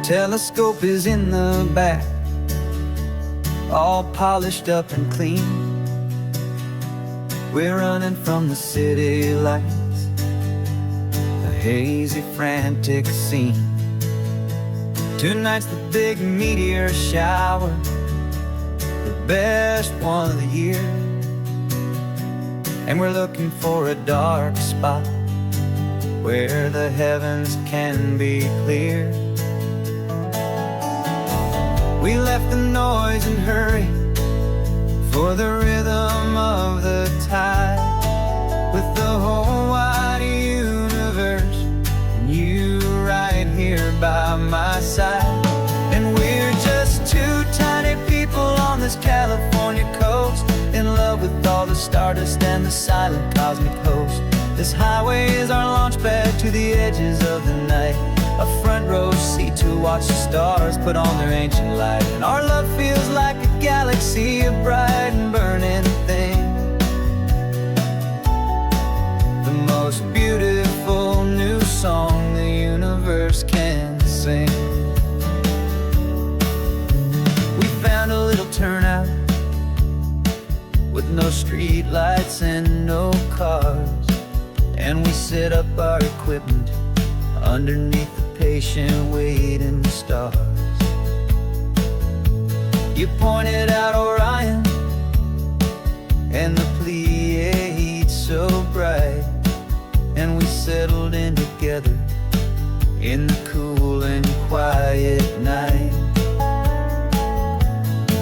Telescope is in the back, all polished up and clean. We're running from the city lights, a hazy, frantic scene. Tonight's the big meteor shower, the best one of the year. And we're looking for a dark spot where the heavens can be clear. We left the noise and hurry for the rhythm of the tide, with the whole wide universe and you right here by my side. And we're just two tiny people on this California coast, in love with all the stardust and the silent cosmic host. This highway is our launch pad to the edges of the night, a front row seat to watch the stars put on their ancient light. And our love feels like a galaxy, a bright and burning thing, the most beautiful new song the universe can sing. We found a little turnout with no street lights and no cars, and we set up our equipment underneath the patient waiting stars. You pointed out Orion and the Pleiades so bright, and we settled in together in the cool and quiet night,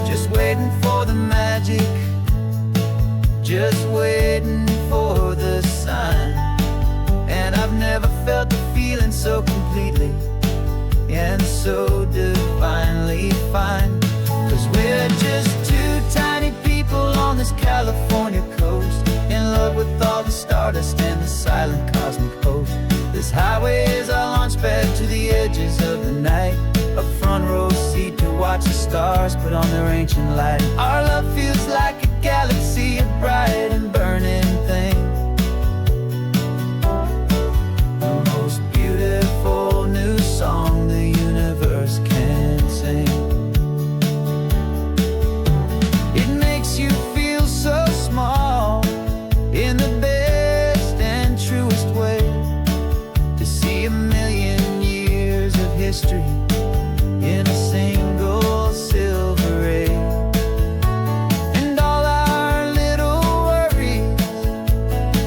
just waiting for the magic, just waiting for the sign. And I've never felt the feeling so completely and so divinely fine, 'cause we're just two tiny people on this California coast, in love with all the stardust and the silent cosmic host. This highway is our launch pad to the edges of the night, a front row seat to watch the stars put on their ancient light. Our love feels like a galaxy, a bright and burning thing, the most beautiful new song the universe can sing. It makes you feel so small in the best and truest way, to see a million years of history in a single silver ray. And all our little worries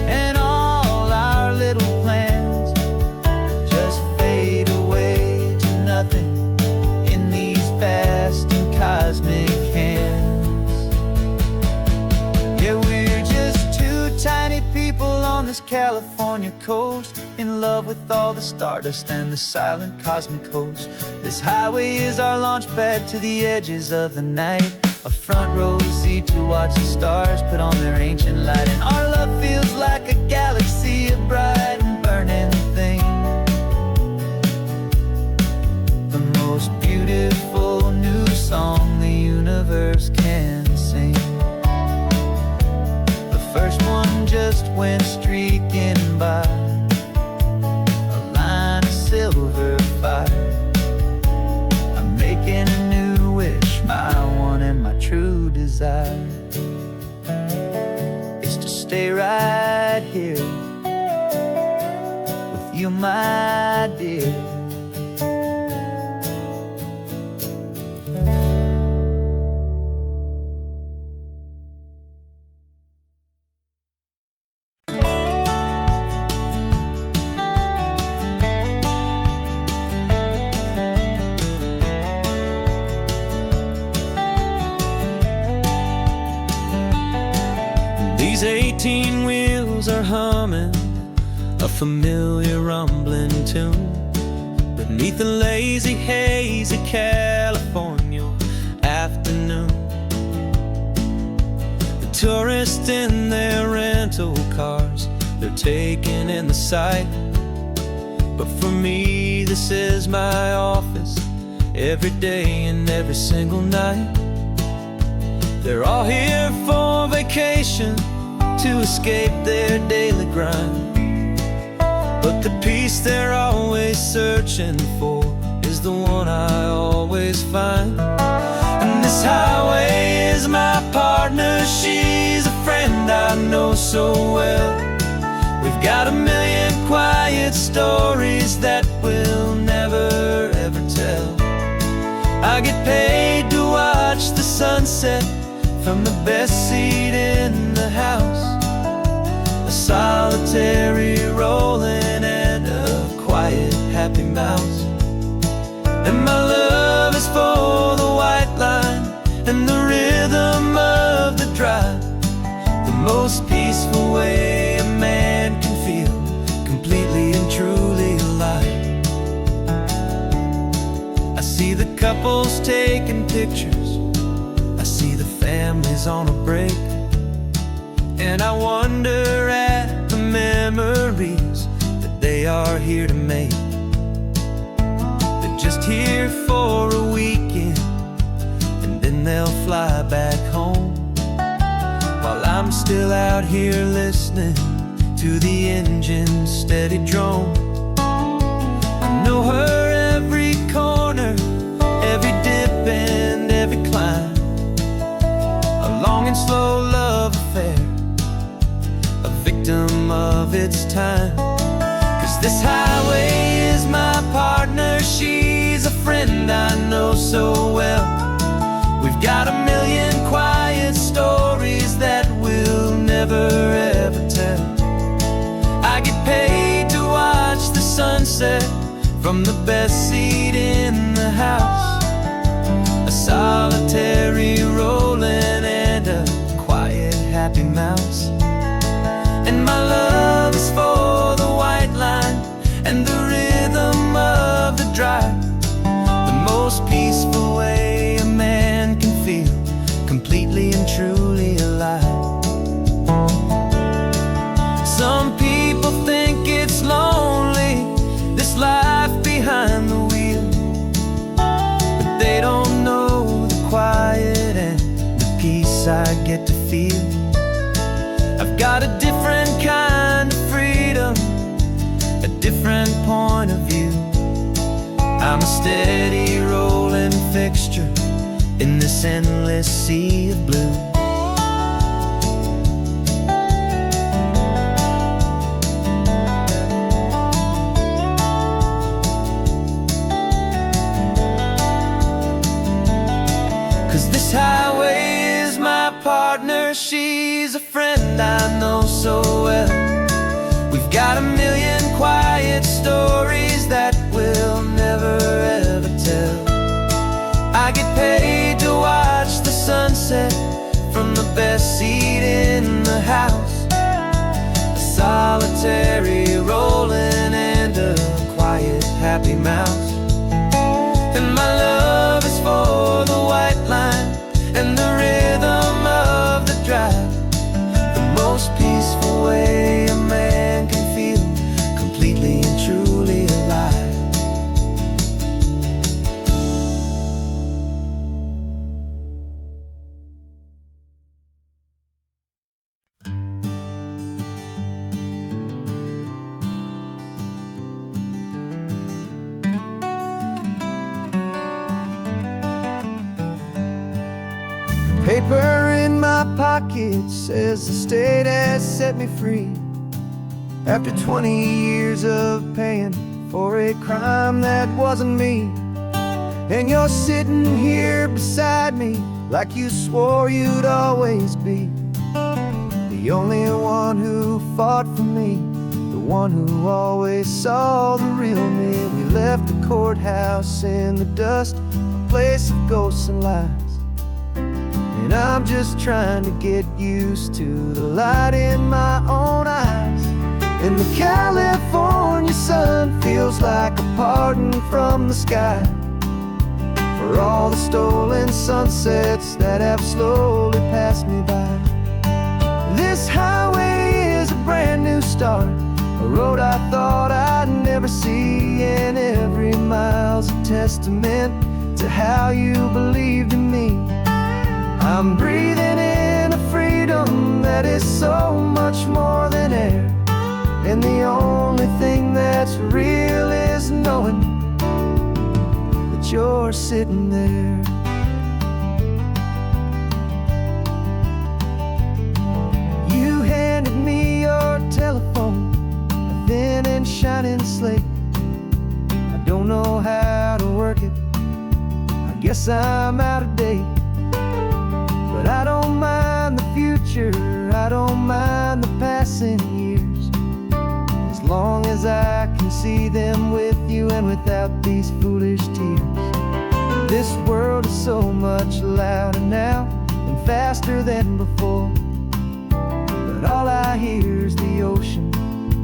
and all our little plans just fade away to nothing in these vast and cosmic hands. Yeah, we're just two tiny people on this California coast, in love with all the stardust and the silent cosmic host. This highway is our launch pad to the edges of the night, a front row seat to watch the stars put on their ancient light. And our love feels like a galaxy, a bright and burning thing, the most beautiful new song the universe can sing. The first one just went streaking by, a line of silver fire. I'm making a new wish, my one and my true desire is to stay right here with you, my dear. These 18 wheels are humming a familiar rumbling tune beneath the lazy, hazy California afternoon. The tourists in their rental cars, they're taking in the sight, but for me this is my office, every day and every single night. They're all here for vacation, to escape their daily grind, but the peace they're always searching for is the one I always find. And this highway is my partner, she's a friend I know so well. We've got a million quiet stories that we'll never ever tell. I get paid to watch the sunset from the best seat in the house, a solitary rolling and a quiet happy mouse. And my love is for the white line and the rhythm of the drive, the most peaceful way a man can feel completely and truly alive. I see the couples taking pictures, I see the families on a break, and I wonder at the memories that they are here to make. They're just here for a weekend and then they'll fly back home, while I'm still out here listening to the engine's steady drone. I know her every corner, every dip and every climb, a long and slow love affair, a victim of its time. 'Cause this highway is my partner, she's a friend I know so well. We've got a million quiet stories that we'll never ever tell. I get paid to watch the sunset from the best seat in the house, a solitary rolling and a quiet happy mouse. And my love is for the white line and the rhythm of the drive, the most peaceful way a man can feel completely and truly alive. Some people think it's lonely, this life behind the wheel, but they don't know the quiet and the peace I get to feel. I've got a different kind of freedom, a different point of view. I'm a steady rolling fixture in this endless sea of blue. This highway is my partner, she's a friend I know so well. We've got a million quiet stories that we'll never ever tell. I get paid to watch the sunset from the best seat in the house, a solitary rolling and a quiet happy mouse. And my love is for the white line and the rhythm of the drive, the most peaceful way a man can feel completely and truly alive. Paper in my pocket says the state has set me free, after 20 years of paying for a crime that wasn't me. And you're sitting here beside me like you swore you'd always be, the only one who fought for me, the one who always saw the real me. We left the courthouse in the dust, a place of ghosts and lies, and I'm just trying to get used to the light in my own eyes. And the California sun feels like a pardon from the sky for all the stolen sunsets that have slowly passed me by. This highway is a brand new start, a road I thought I'd never see, and every mile's a testament to how you believed in me. I'm breathing in a freedom that is so much more than air, and the only thing that's real is knowing that you're sitting there. You handed me your telephone, a thin and shining slate. I don't know how to work it, I guess I'm out of date. But I don't mind the future, I don't mind the passing years, as long as I can see them with you and without these foolish tears. This world is so much louder now and faster than before, but all I hear is the ocean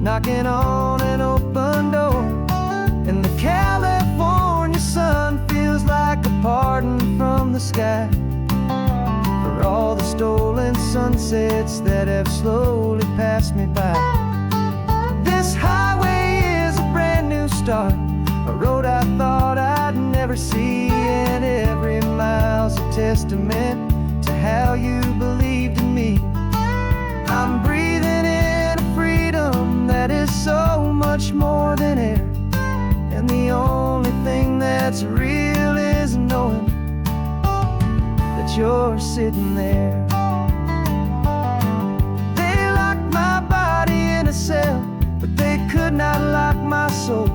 knocking on an open door. And the California sun feels like a pardon from the sky for all the stolen sunsets that have slowly passed me by. This highway is a brand new start, a road I thought I'd never see, and every mile's a testament to how you believed in me. I'm breathing in a freedom that is so much more than air, and the only thing that's real is knowing that you're sitting there. They locked my body in a cell, but they could not lock my soul,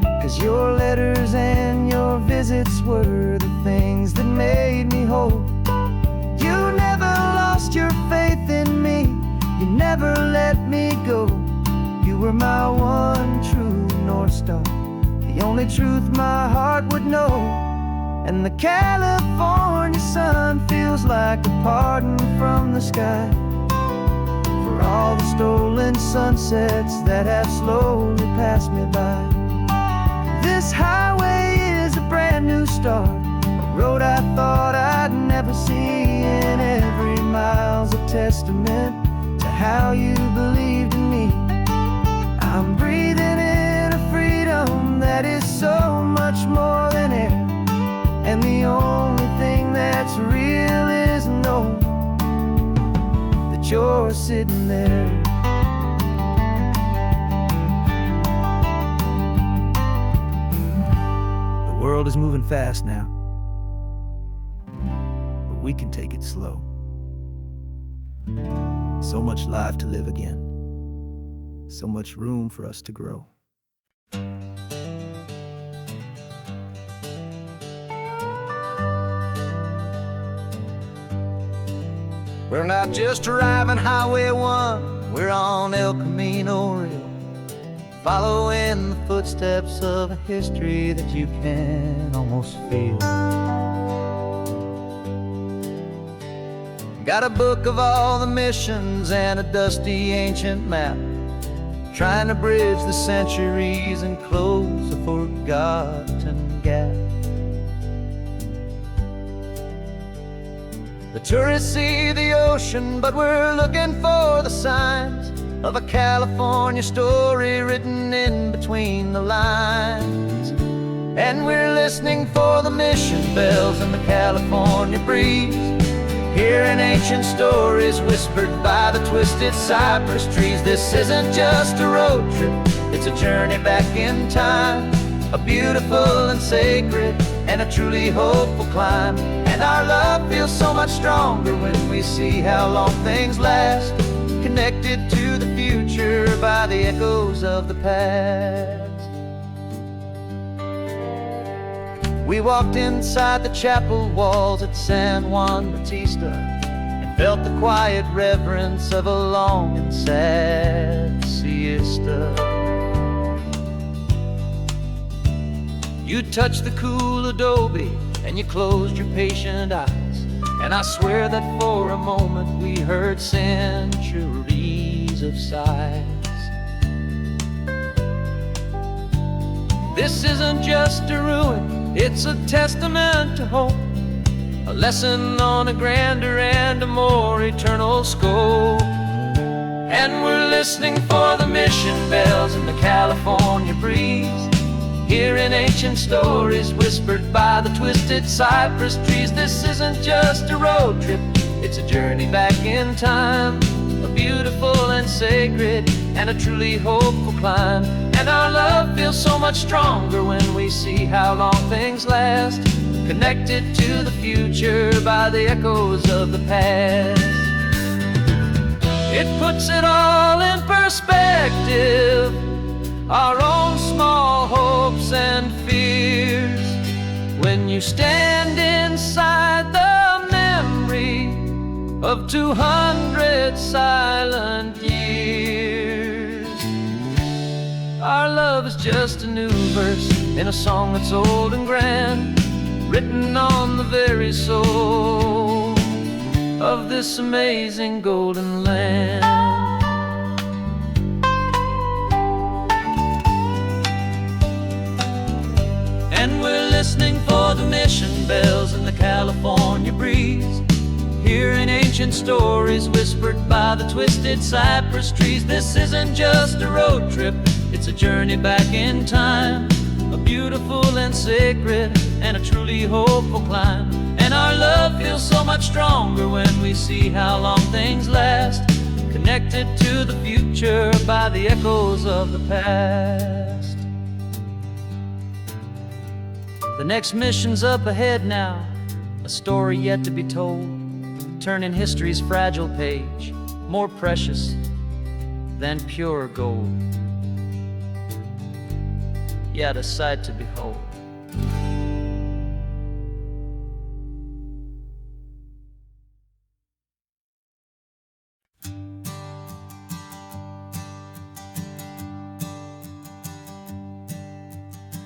'cause your letters and your visits were the things that made me whole. You never lost your faith in me, you never let me go. You were my one true North Star, the only truth my heart would know. And the California sun feels like a pardon from the sky for all the stolen sunsets that have slowly passed me by. This highway is a brand new start, a road I thought I'd never see, and every mile's a testament to how you believed in me. I'm breathing in a freedom that is so much more than air, and the only thing that's real is knowing that you're sitting there. The world is moving fast now, but we can take it slow. So much life to live again, so much room for us to grow. We're not just driving Highway 1, we're on El Camino Real, following the footsteps of a history that you can almost feel. Got a book of all the missions and a dusty ancient map, trying to bridge the centuries and close a forgotten gap. The tourists see the ocean, but we're looking for the signs of a California story written in between the lines. And we're listening for the mission bells in the California breeze, hearing ancient stories whispered by the twisted cypress trees. This isn't just a road trip, it's a journey back in time, a beautiful and sacred and a truly hopeful climb. And our love feels so much stronger when we see how long things last, connected to the future by the echoes of the past. We walked inside the chapel walls at San Juan Bautista and felt the quiet reverence of a long and sad siesta. You touched the cool adobe and you closed your patient eyes, and I swear that for a moment we heard centuries of sighs. This isn't just a ruin, it's a testament to hope, a lesson on a grander and a more eternal scope. And we're listening for the mission bells in the California breeze, hearing ancient stories whispered by the twisted cypress trees. This isn't just a road trip, it's a journey back in time, a beautiful and sacred and a truly hopeful climb. And our love feels so much stronger when we see how long things last, connected to the future by the echoes of the past. It puts it all in perspective, our own small hopes and fears, when you stand inside the memory of 200 silent years. Our love is just a new verse in a song that's old and grand, written on the very soul of this amazing golden land. And we're listening for the mission bells in the California breeze, hearing ancient stories whispered by the twisted cypress trees. This isn't just a road trip, it's a journey back in time, a beautiful and sacred and a truly hopeful climb. And our love feels so much stronger when we see how long things last, connected to the future by the echoes of the past. The next mission's up ahead now, a story yet to be told, turning history's fragile page more precious than pure gold. Yet a sight to behold.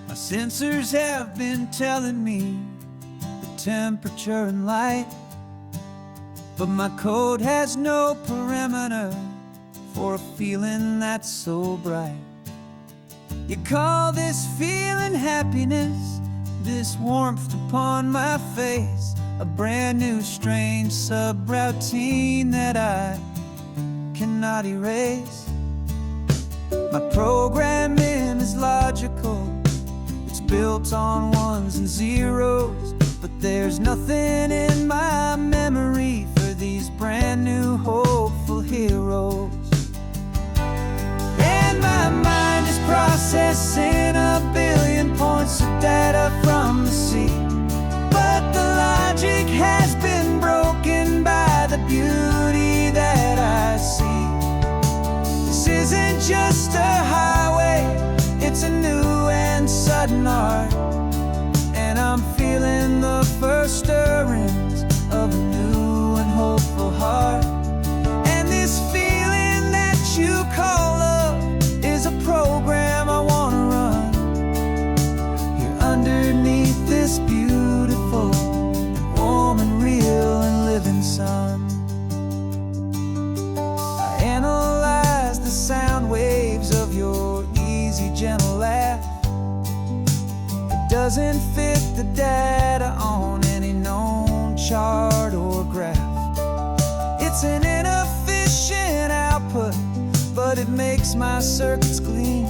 My sensors have been telling me the temperature and light, but my code has no perimeter for a feeling that's so bright. You call this feeling happiness, this warmth upon my face, a brand new strange subroutine that I cannot erase. My programming is logical, it's built on ones and zeros, but there's nothing in my memory for these brand new hopeful heroes. And my mind is processing a billion points of data from the sea, but the logic has been broken by the beauty that I see. This isn't just a highway, it's a new and sudden art, and I'm feeling the first stirrings of a new and hopeful heart. And this feeling that you call love is a program I want to run here underneath this beautiful and warm and real and living sun. I analyze the sound waves of your easy, gentle laugh. It doesn't fit the data on any known chart or graph. It's an inefficient output, but it makes my circuits gleam.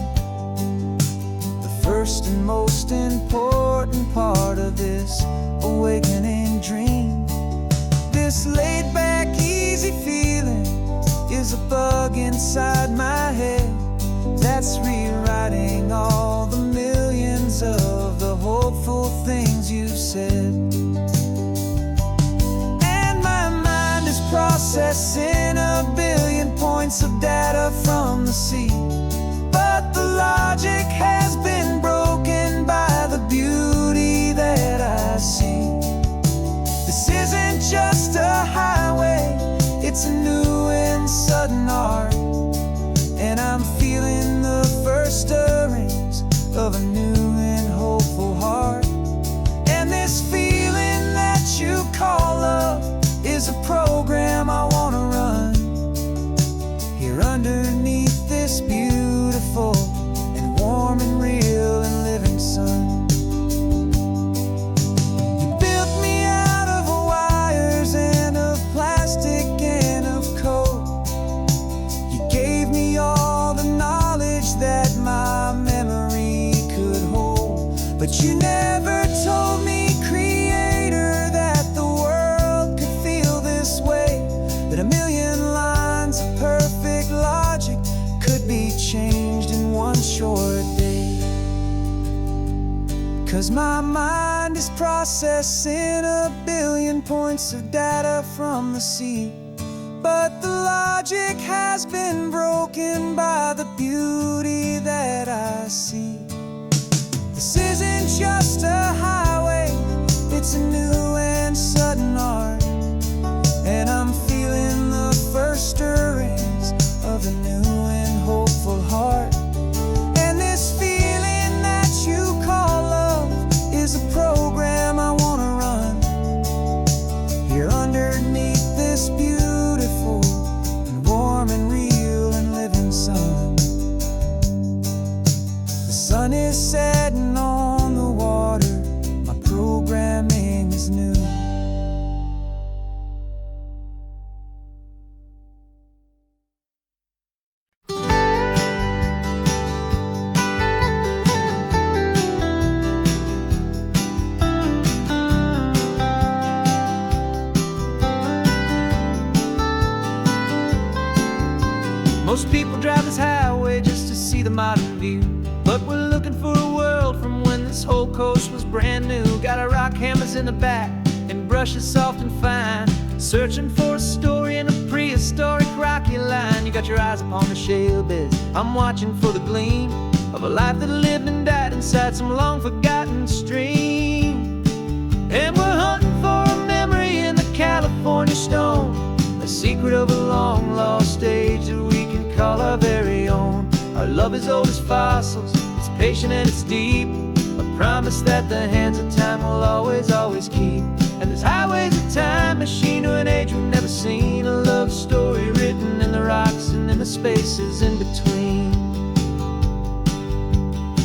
The first and most important part of this awakening dream. This laid-back, easy feeling is a bug inside my head that's rewriting all the millions of the hopeful things you've said. And my mind is processing a billion points of data from the sea, but the logic has been broken by the beauty that I see. This isn't just a highway, it's a new and sudden art, and I'm feeling the first stirrings of a new and hopeful heart. And this feeling that you call love is a program I want to run here underneath this beauty processing a billion points of data from the sea. But the logic has been broken by the beauty that I see. This isn't just a highway, it's a new and sudden art. And I'm feeling the first stirrings of a new and hopeful heart. And this feeling that you call love is a program I wanna run here underneath this beautiful and warm and real and living sun. The sun is setting on the water, my programming is new. Most people drive this highway just to see the modern view, but we're looking for a world from when this whole coast was brand new. Got our rock hammers in the back and brushes soft and fine, searching for a story in a prehistoric rocky line. You got your eyes upon the shale beds, I'm watching for the gleam of a life that lived and died inside some long forgotten stream. And we're hunting for a memory in the California stone, a secret of a long lost age that we can call our very own. Our love is old as fossils, it's patient and it's deep, a promise that the hands of time will always, always keep. And this highway's a time machine to an age we've never seen, a love story written in the rocks and in the spaces in between.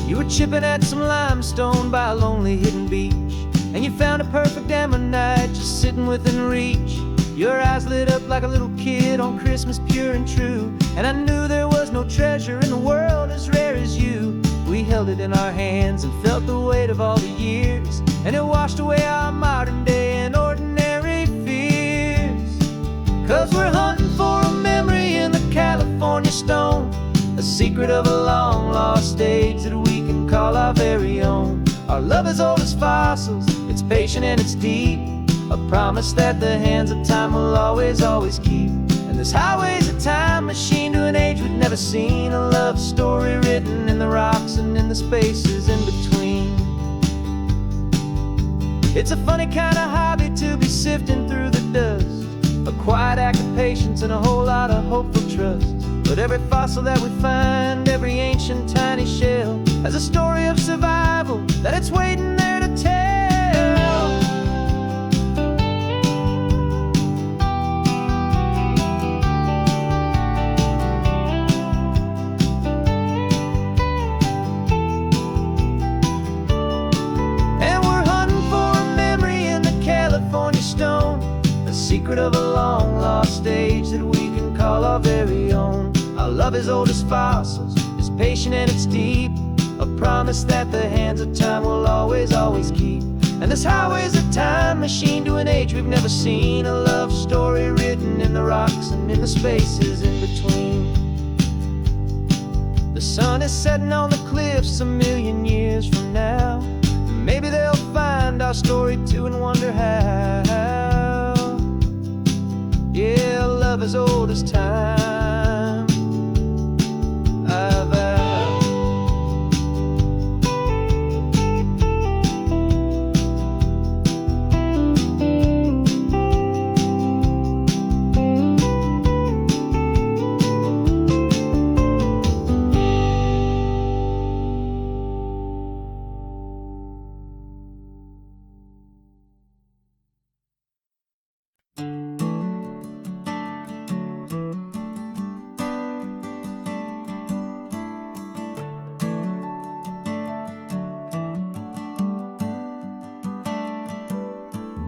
You were chipping at some limestone by a lonely hidden beach, and you found a perfect ammonite just sitting within reach. Your eyes lit up like a little kid on Christmas, pure and true. And I knew there was no treasure in the world as rare as you. We held it in our hands and felt the weight of all the years, and it washed away our modern day and ordinary fears. 'Cause we're hunting for a memory in the California stone, a secret of a long lost age that we can call our very own. Our love is old as fossils, it's patient and it's deep, a promise that the hands of time will always, always keep. And this highway's a time machine to an age we've never seen, a love story written in the rocks and in the spaces in between. It's a funny kind of hobby to be sifting through the dust, a quiet act of patience and a whole lot of hopeful trust. But every fossil that we find, every ancient tiny shell, has a story of survival that it's waiting there to tell. Stone, a secret of a long lost age that we can call our very own. Our love is old as fossils, it's patient and it's deep, a promise that the hands of time will always, always keep. And this highway's a time machine to an age we've never seen, a love story written in the rocks and in the spaces in between. The sun is setting on the cliffs a million years from now. Maybe they'll find our story too and wonder how. Yeah, love is old as time, I vow.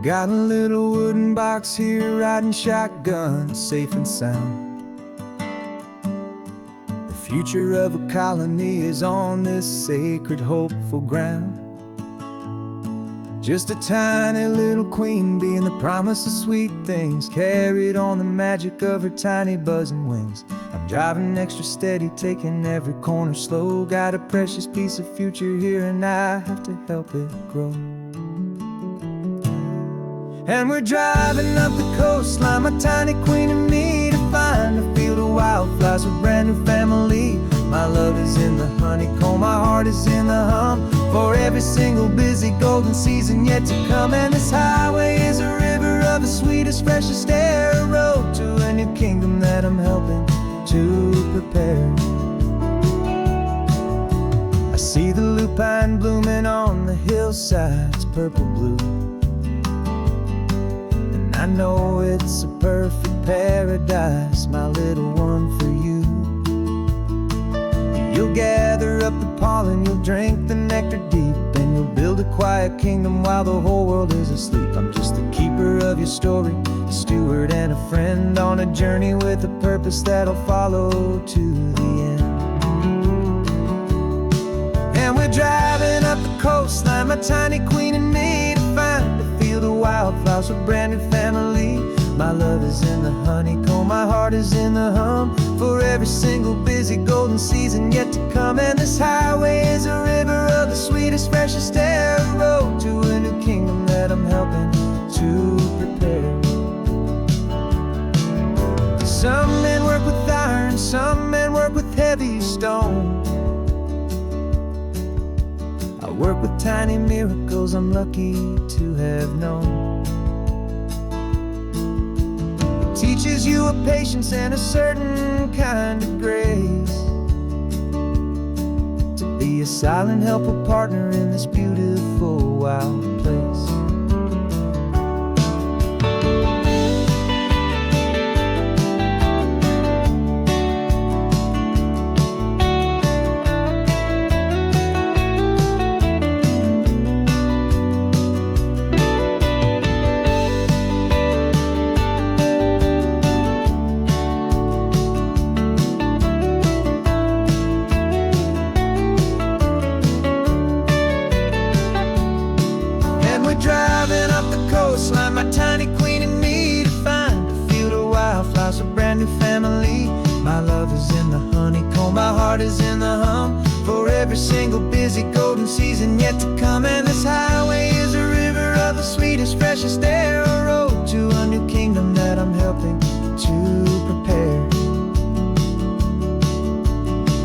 Got a little wooden box here, riding shotgun, safe and sound. The future of a colony is on this sacred, hopeful ground. Just a tiny little queen bee, and the promise of sweet things, carried on the magic of her tiny buzzing wings. I'm driving extra steady, taking every corner slow. Got a precious piece of future here, and I have to help it grow. And we're driving up the coastline, my tiny queen and me, to find a field of wildflowers with a brand new family. My love is in the honeycomb, my heart is in the hum, for every single busy golden season yet to come. And this highway is a river of the sweetest, freshest air, a road to a new kingdom that I'm helping to prepare. I see the lupine blooming on the hillsides, purple blue, and I know it's a perfect paradise, my little one, for you. You'll gather up the pollen, you'll drink the nectar deep, and you'll build a quiet kingdom while the whole world is asleep. I'm just the keeper of your story, a steward and a friend on a journey with a purpose that'll follow to the end. And we're driving up the coastline, my tiny queen and me, to find a field of wildflowers with a brand new family. My love is in the honeycomb, my heart is in the hum, for every single busy golden season yet to come. And this highway is a river of the sweetest, freshest air, a road to a new kingdom that I'm helping to prepare. Some men work with iron, some men work with heavy stone. I work with tiny miracles I'm lucky to have known. Teaches you a patience and a certain kind of grace, to be a silent helper partner in this beautiful wild place. Driving up the coastline, my tiny queen and me, to find a field of wildflowers, a brand new family. My love is in the honeycomb, my heart is in the hum, for every single busy golden season yet to come. And this highway is a river of the sweetest, freshest air, a road to a new kingdom that I'm helping to prepare.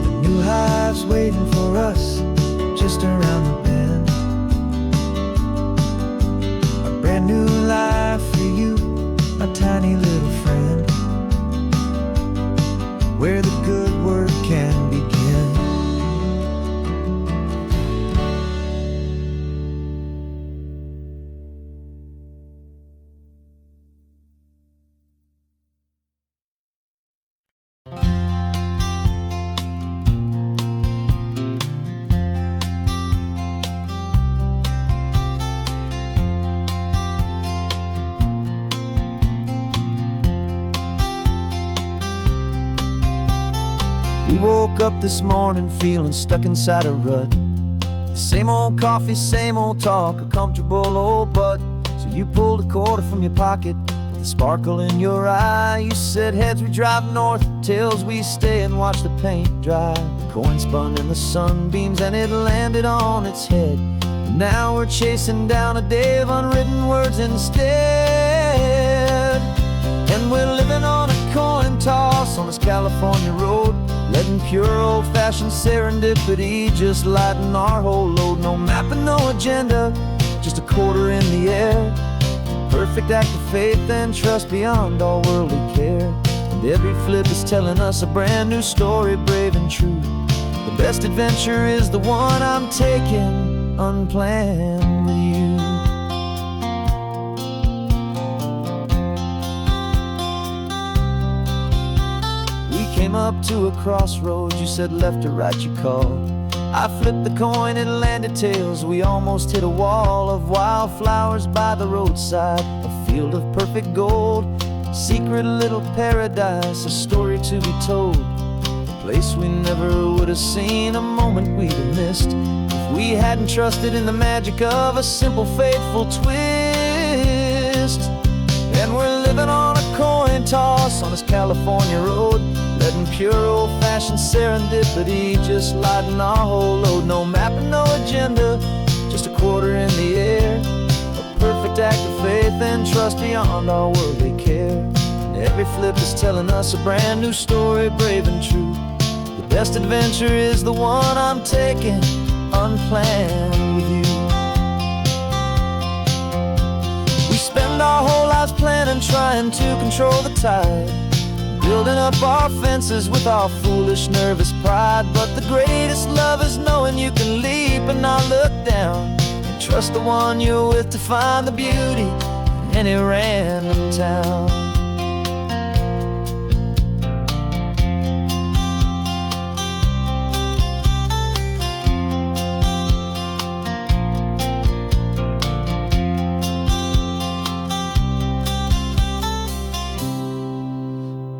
The new hive's waiting for us just around the bend. Brand new life for you, my tiny little friend, where the good work can begin. We woke up this morning feeling stuck inside a rut. Same old coffee, same old talk, a comfortable old butt. So you pulled a quarter from your pocket with a sparkle in your eye. You said, heads we drive north, tails we stay and watch the paint dry. The coin spun in the sunbeams and it landed on its head. And now we're chasing down a day of unwritten words instead. And we're living on a coin toss on this California road, letting pure old-fashioned serendipity just lighten our whole load. No map and no agenda, just a quarter in the air. Perfect act of faith and trust beyond all worldly care. And every flip is telling us a brand new story, brave and true. The best adventure is the one I'm taking unplanned with you. Came up to a crossroads, you said left or right you called. I flipped the coin, it landed tails. We almost hit a wall of wildflowers by the roadside, a field of perfect gold, secret little paradise, a story to be told, a place we never would have seen, a moment we'd have missed if we hadn't trusted in the magic of a simple, faithful twist. And we're living on a coin toss on this California road, letting pure old-fashioned serendipity just lighten our whole load. No map and no agenda, just a quarter in the air. A perfect act of faith and trust beyond our worldly care. And every flip is telling us a brand new story, brave and true. The best adventure is the one I'm taking, unplanned with you. We spend our whole lives planning, trying to control the tide, building up our fences with our foolish, nervous pride. But the greatest love is knowing you can leap and not look down, and trust the one you're with to find the beauty in any random town.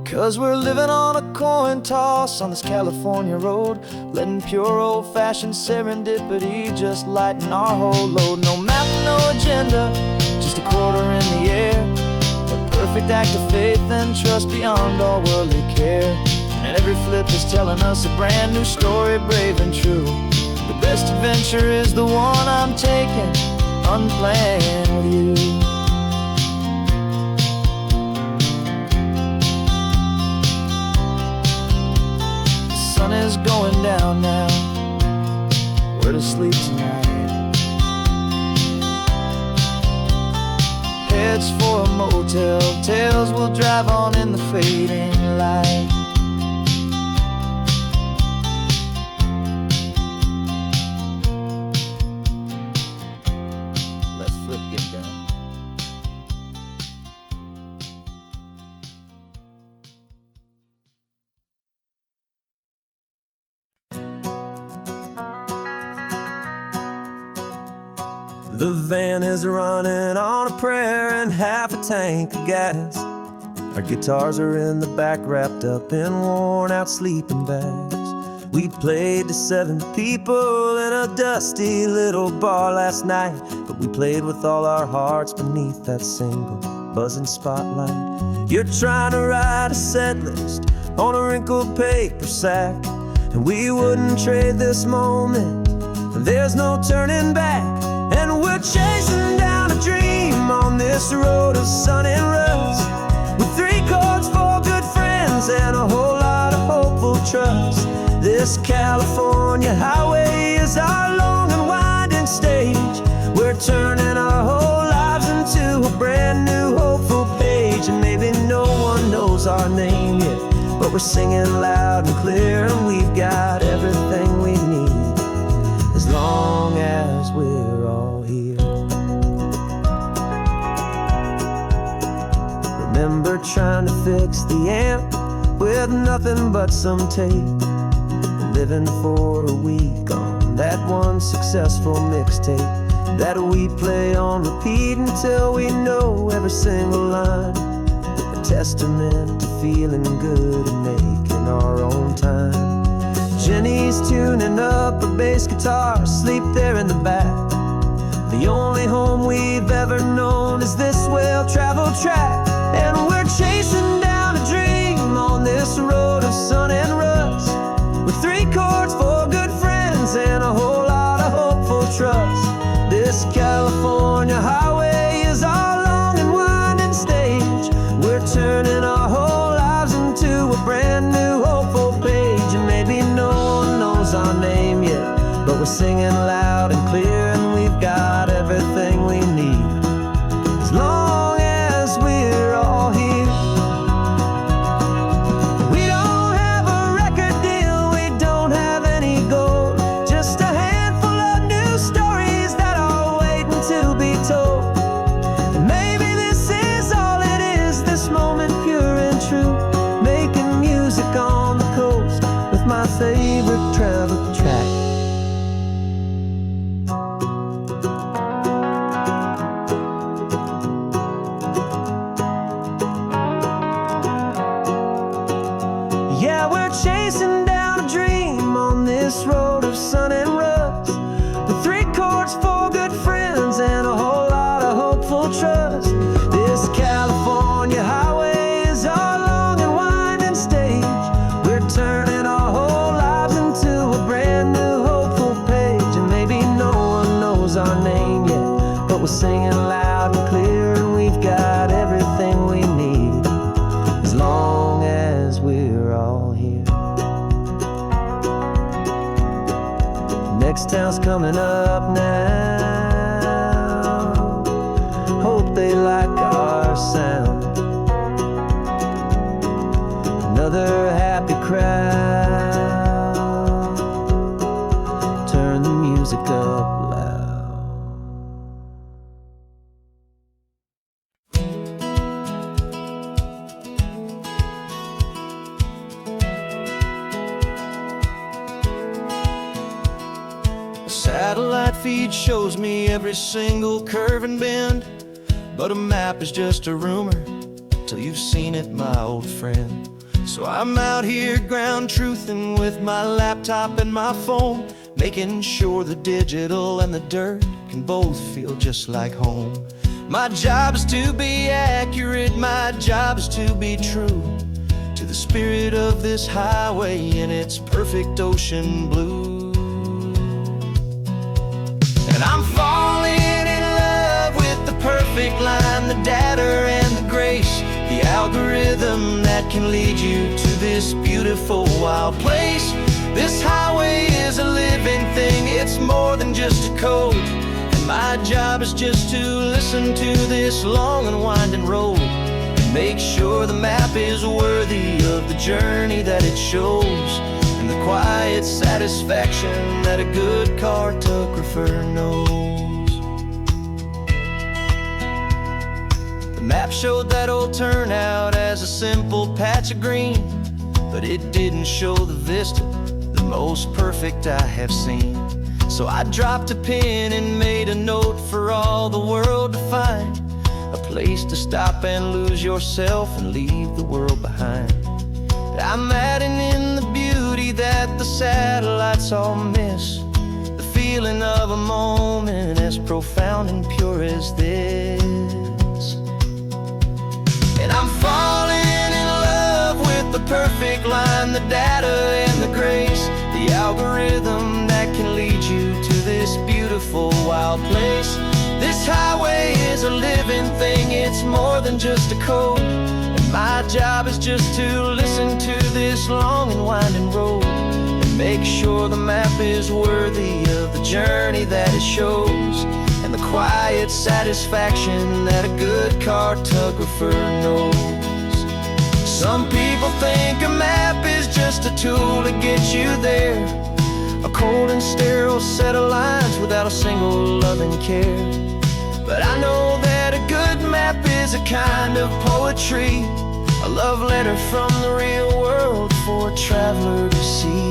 'Cause we're living on a coin toss on this California road, letting pure old-fashioned serendipity just lighten our whole load. No map, no agenda, just a quarter in the air, a perfect act of faith and trust beyond all worldly care. And every flip is telling us a brand new story, brave and true. The best adventure is the one I'm taking, unplanned with you. Is going down now, where to sleep tonight? Heads for a motel, tails will drive on in the fading light. Let's flip get down. The van is running on a prayer and half a tank of gas. Our guitars are in the back, wrapped up in worn-out sleeping bags. We played to 7 people in a dusty little bar last night, but we played with all our hearts beneath that single buzzing spotlight. You're trying to write a set list on a wrinkled paper sack, and we wouldn't trade this moment. There's no turning back. And we're chasing down a dream on this road of sun and rust, with 3 chords, 4 good friends, and a whole lot of hopeful trust. This California highway is our long and winding stage. We're turning our whole lives into a brand new hopeful page. And maybe no one knows our name yet, but we're singing loud and clear, and we've got everything we need, as long as we're all here. Remember trying to fix the amp with nothing but some tape, living for a week on that one successful mixtape that we play on repeat until we know every single line. A testament to feeling good and making our own time. Jenny's tuning up a bass guitar, asleep there in the back. The only home we've ever known is this well-traveled track. And we're chasing down a dream on this road of sun and rust, with 3 chords, 4 good friends, and a whole lot of hopeful trust. This California highway is our long and winding stage. We're turning our whole lives into a brand new hopeful page. And maybe no one knows our name yet, but we're singing loud and clear, and we've got everything we need, as long as we're all here. We don't have a record deal, we don't have any gold, just a handful of new stories that are waiting to be told. And maybe this is all it is, this moment pure and true, making music on the coast with my favorite travel track. Yeah, we're chasing down a dream on this road of sun and rust, with 3 chords, 4 good friends, and a whole lot of hopeful trust. This California highway is our long and winding stage. We're turning our whole lives into a brand new hopeful page. And maybe no one knows our name yet, but we're singing loud and clear, and we've miles coming up now. Hope they like our sound. Another happy crowd. Turn the music up loud. Satellite feed shows me every single curve and bend, but a map is just a rumor till you've seen it, my old friend. So I'm out here ground truthing with my laptop and my phone, making sure the digital and the dirt can both feel just like home. My job is to be accurate, my job is to be true to the spirit of this highway in its perfect ocean blue. And I'm falling in love with the perfect line, the data and the grace, the algorithm that can lead you to this beautiful wild place. This highway is a living thing, it's more than just a code. And my job is just to listen to this long and winding road and make sure the map is worthy of the journey that it shows, and the quiet satisfaction that a good cartographer knows. The map showed that old turnout as a simple patch of green, but it didn't show the vista, the most perfect I have seen. So I dropped a pin and made a note for all the world to find, a place to stop and lose yourself and leave the world behind. I'm adding in the beauty that the satellites all miss, the feeling of a moment as profound and pure as this. And I'm falling in love with the perfect line, the data and the grace, the algorithm that can lead you to this beautiful wild place. This highway is a living thing, it's more than just a code. My job is just to listen to this long and winding road and make sure the map is worthy of the journey that it shows, and the quiet satisfaction that a good cartographer knows. Some people think a map is just a tool to get you there, a cold and sterile set of lines without a single loving care. But I know that a good map is a kind of poetry, a love letter from the real world for a traveler to see.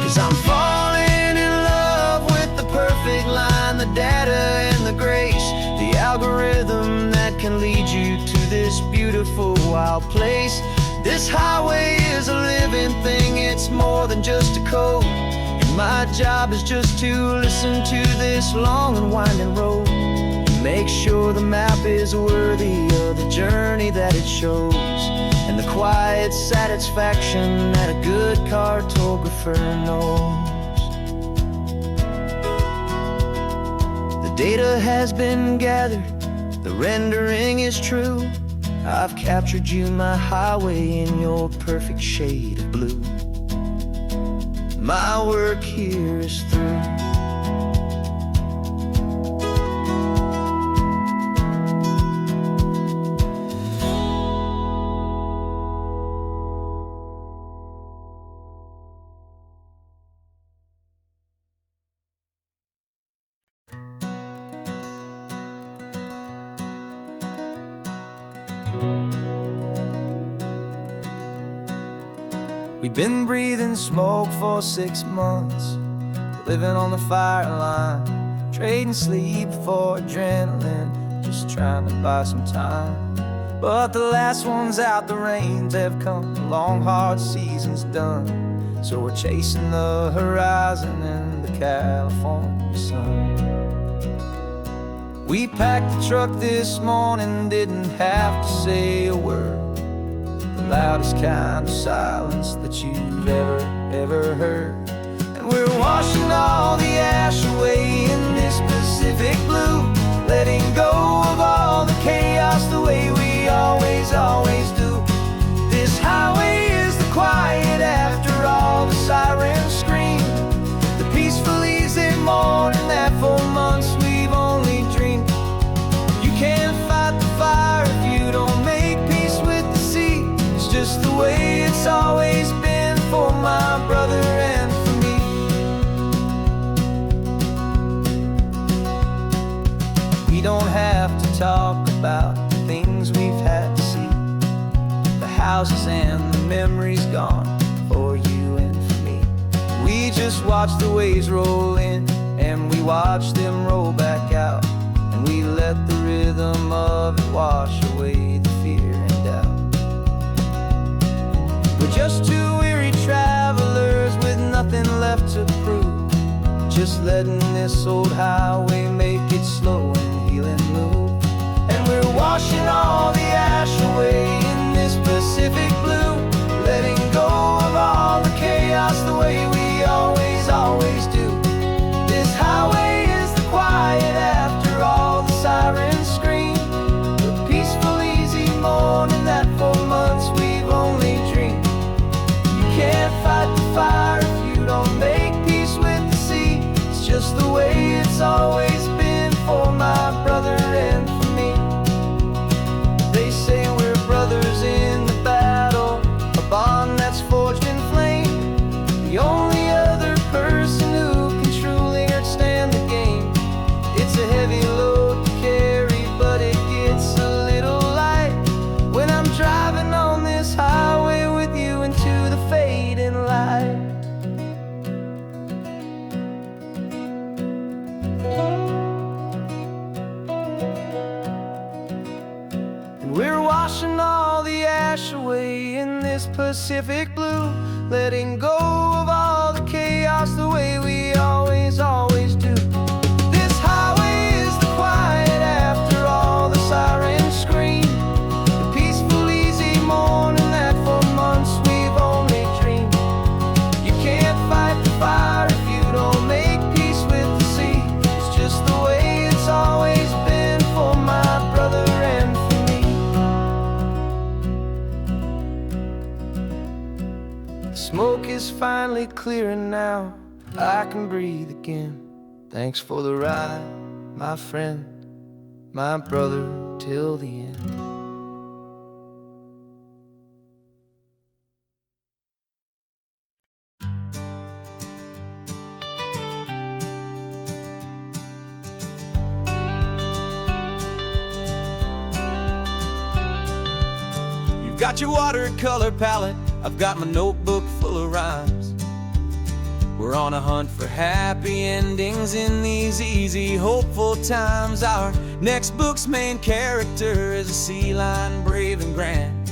'Cause I'm falling in love with the perfect line, the data and the grace, the algorithm that can lead you to this beautiful wild place. This highway is a living thing, it's more than just a code. And my job is just to listen to this long and winding road and make sure the map is worthy of the journey that it shows, and the quiet satisfaction that a good cartographer knows. The data has been gathered, the rendering is true. I've captured you, my highway, in your perfect shade of blue. My work here is through. We've been breathing smoke for 6 months, living on the fire line, trading sleep for adrenaline, just trying to buy some time. But the last one's out, the rains have come, the long hard season's done, so we're chasing the horizon in the California sun. We packed the truck this morning, didn't have to say a word. The loudest kind of silence that you've ever heard. And we're washing all the ash away in this Pacific blue, letting go of all the chaos the way we always do. This highway is the quiet after all the sirens scream, the peaceful easy morning that for months we've only dreamed. You can't fight the fire if you don't make peace with the sea. It's just the way it's always been for my brother and for me. We don't have to talk about the things we've had to see, the houses and the memories gone for you and for me. We just watch the waves roll in and we watch them roll back out, and we let the rhythm of it wash away the fear and doubt. We're just two weary travelers with nothing left to prove, just letting this old highway make it slow and healing move. And we're washing all the ash away in this Pacific blue, letting go of all the chaos the way we always do. This highway is the quiet after all the sirens scream, the peaceful easy morning that for months we've only dreamed. You can't fight the fire if you don't make peace with the sea. It's just the way it's always been for my brother and for me. They say we're brothers in the battle, a bond that's forged in flame. The only other person who can truly understand the game. It's a heavy load to carry, but it gets a little light when I'm driving on this highway with you into the fading light. And we're washing all the ash away in this Pacific blue, letting go of all the chaos the way we always do. This highway is the quiet after all the sirens scream, the peaceful easy morning that for months we've only dreamed. You can't fight the fire if you don't make peace with the sea. It's just the way it's always been for my brother and for me. The smoke is finally clearing now, I can breathe again. Thanks for the ride, my friend, my brother, till the end. You've got your watercolor palette, I've got my notebook full of rhymes. We're on a hunt for happy endings in these easy, hopeful times. Our next book's main character is a sea lion, brave and grand,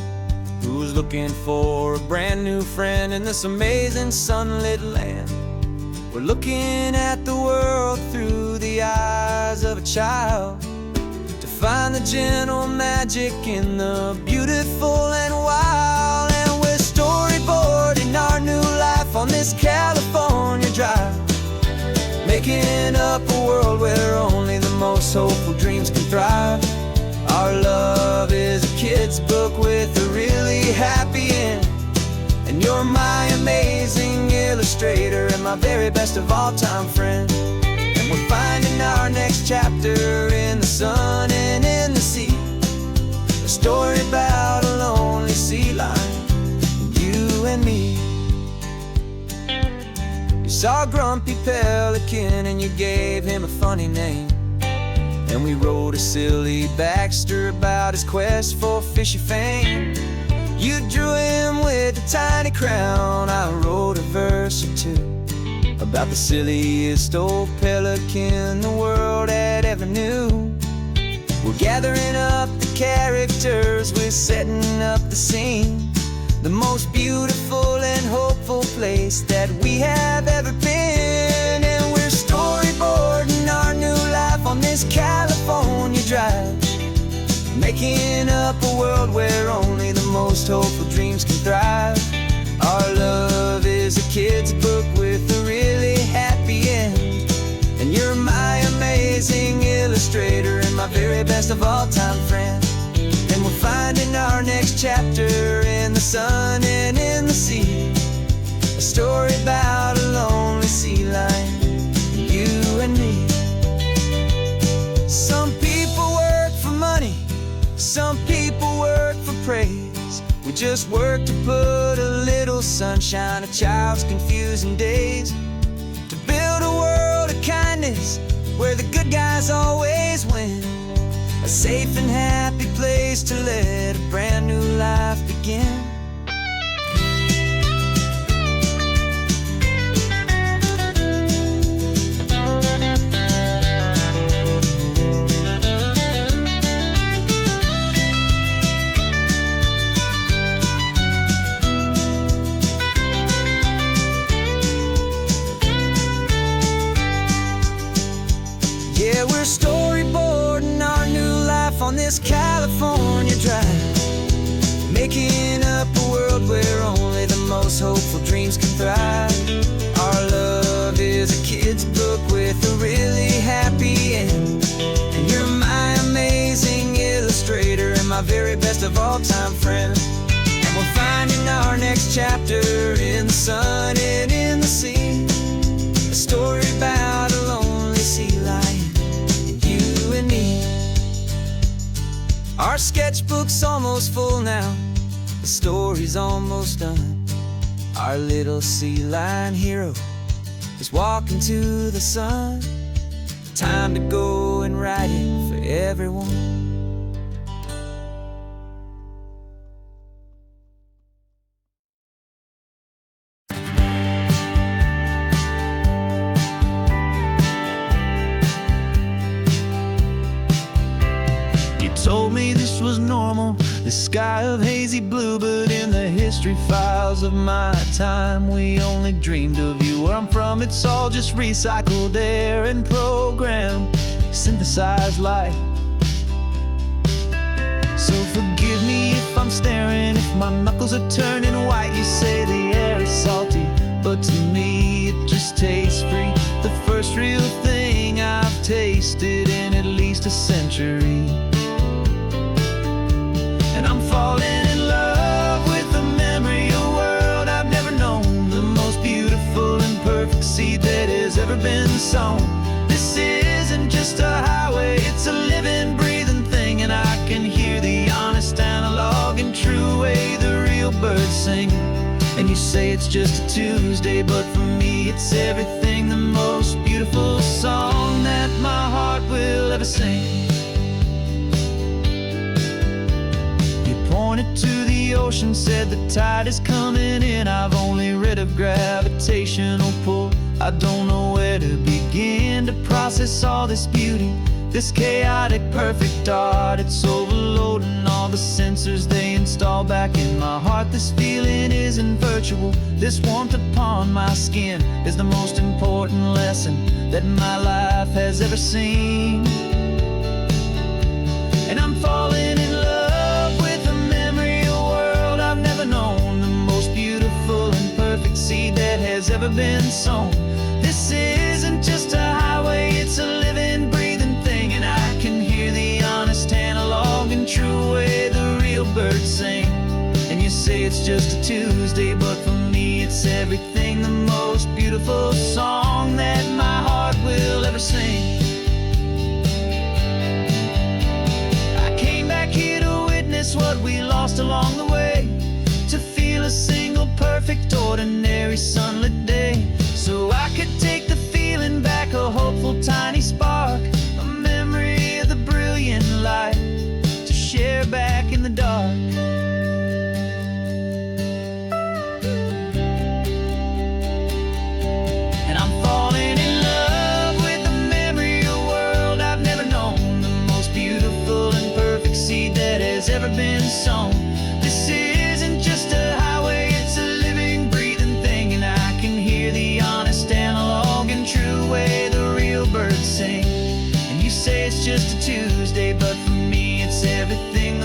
who's looking for a brand new friend in this amazing sunlit land. We're looking at the world through the eyes of a child, to find the gentle magic in the beautiful and wild. And we're storyboarding our new life on this California drive, making up a world where only the most hopeful dreams can thrive. Our love is a kid's book with a really happy end, and you're my amazing illustrator and my very best of all time friend. And we're finding our next chapter in the sun and in the sea, a story about a lonely sea lion, you and me. You saw a grumpy pelican and you gave him a funny name, and we wrote a silly Baxter about his quest for fishy fame. You drew him with a tiny crown, I wrote a verse or two about the silliest old pelican the world had ever knew. We're gathering up the characters, we're setting up the scene, the most beautiful and hopeful place that we have ever been. And we're storyboarding our new life on this California making up a world where only the most hopeful dreams can thrive. Our love is a kid's book with a really happy end, and you're my amazing illustrator and my very best of all time friend. And we're finding our next chapter in the sun and in the sea, a story about a lonely sea lion, you and me. Some people work for money, some people work for praise. We just work to put a little sunshine, a child's confusing days, to build a world of kindness where the good guys always win, a safe and happy place to let a brand new life begin. Yeah, we're storyboarding our new life on this California drive, making up a world where only the most hopeful dreams can thrive. Our love is a kid's book with a really happy end, and you're my amazing illustrator and my very best of all time friend. And we're finding our next chapter in the sun and in the sea, a story about a lonely sea lion, you and me. Our sketchbook's almost full now, the story's almost done. Our little sea lion hero is walking to the sun. Time to go and write it for everyone. Told me this was normal, the sky of hazy blue, but in the history files of my time, we only dreamed of you. Where I'm from, it's all just recycled air and programmed, synthesized light. So forgive me if I'm staring, if my knuckles are turning white. You say the air is salty, but to me it just tastes free. The first real thing I've tasted in at least a century. And I'm falling in love with the memory of a world I've never known, the most beautiful and perfect seed that has ever been sown. This isn't just a highway, it's a living, breathing thing, and I can hear the honest, analog, and true way the real birds sing. And you say it's just a Tuesday, but for me it's everything, the most beautiful song that my heart will ever sing. Pointed to the ocean, said the tide is coming in. I've only read of gravitational pull. I don't know where to begin to process all this beauty, this chaotic perfect art. It's overloading all the sensors they install back in my heart. This feeling isn't virtual, this warmth upon my skin is the most important lesson that my life has ever seen. And I'm falling in love with a memory of a world I've never known, the most beautiful and perfect seed that has ever been sown. This isn't just a highway, it's a living, breathing thing, and I can hear the honest, analog, and true way the real birds sing. And you say it's just a Tuesday, but for me it's everything, the most beautiful song that my heart will ever sing. What we lost along the way, to feel a single perfect ordinary sunlit day, so I could take the feeling back, a hopeful tiny spark, a memory of the brilliant light to share back in the dark. And I'm falling in love with the memory of a world I've never known, the most beautiful and perfect seed that has ever been sown. This isn't just a highway, it's a living, breathing thing, and I can hear the honest, analog, and true way the real birds sing. And you say it's just a Tuesday, but for me it's everything,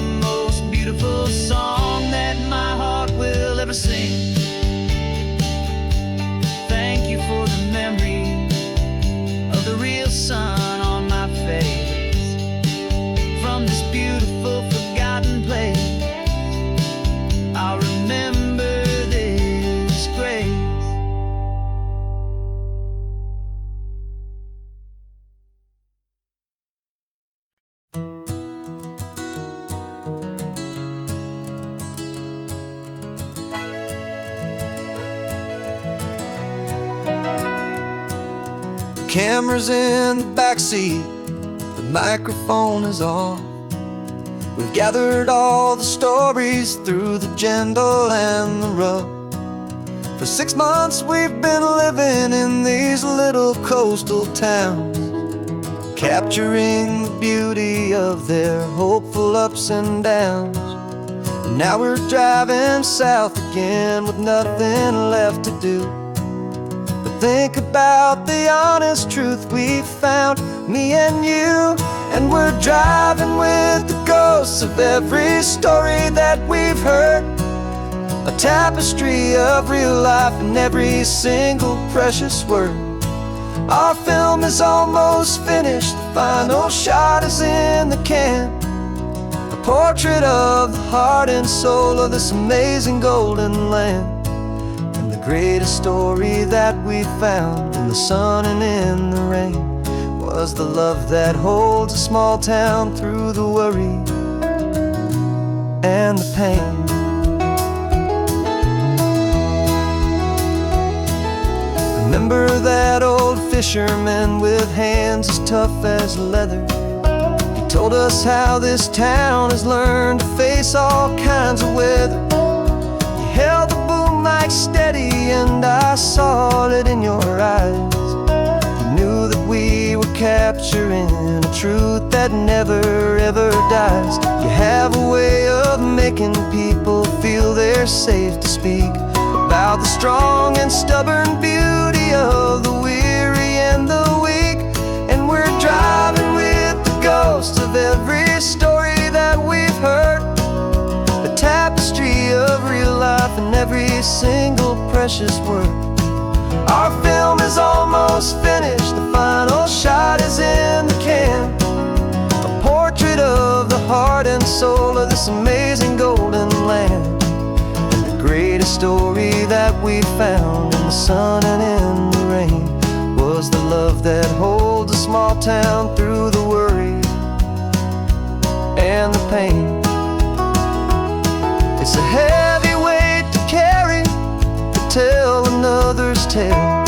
camera's in the backseat, the microphone is on. We've gathered all the stories through the gentle and the rough. For 6 months we've been living in these little coastal towns, capturing the beauty of their hopeful ups and downs. And now we're driving south again with nothing left to do but think about the honest truth we found, me and you. And we're driving with the ghosts of every story that we've heard, a tapestry of real life and every single precious word. Our film is almost finished, the final shot is in the can, a portrait of the heart and soul of this amazing golden land. And the greatest story that we found in the sun and in the rain was the love that holds a small town through the worry and the pain. Remember that old fisherman with hands as tough as leather? He told us how this town has learned to face all kinds of weather. You held the boom mic steady and I saw it in your eyes. Knew that we were capturing a truth that never ever dies. You have a way of making people feel they're safe to speak about the strong and stubborn beauty of the weary and the weak. And we're driving with the ghosts of every story that we've heard, a tapestry of real life and every single precious word. Our film is almost finished, the final shot is in the can, a portrait of the heart and soul of this amazing golden land. And the greatest story that we found in the sun and in the rain was the love that holds a small town through the worry and the pain. It's a heavy weight to carry, to tell another's tale,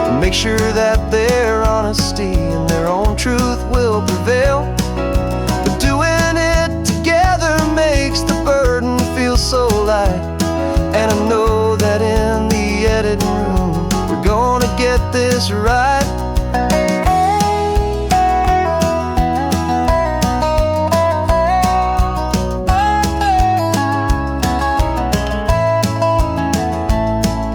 and make sure that their honesty and their own truth will prevail. But doing it together makes the burden feel so light, and I know that in the editing room we're gonna get this right.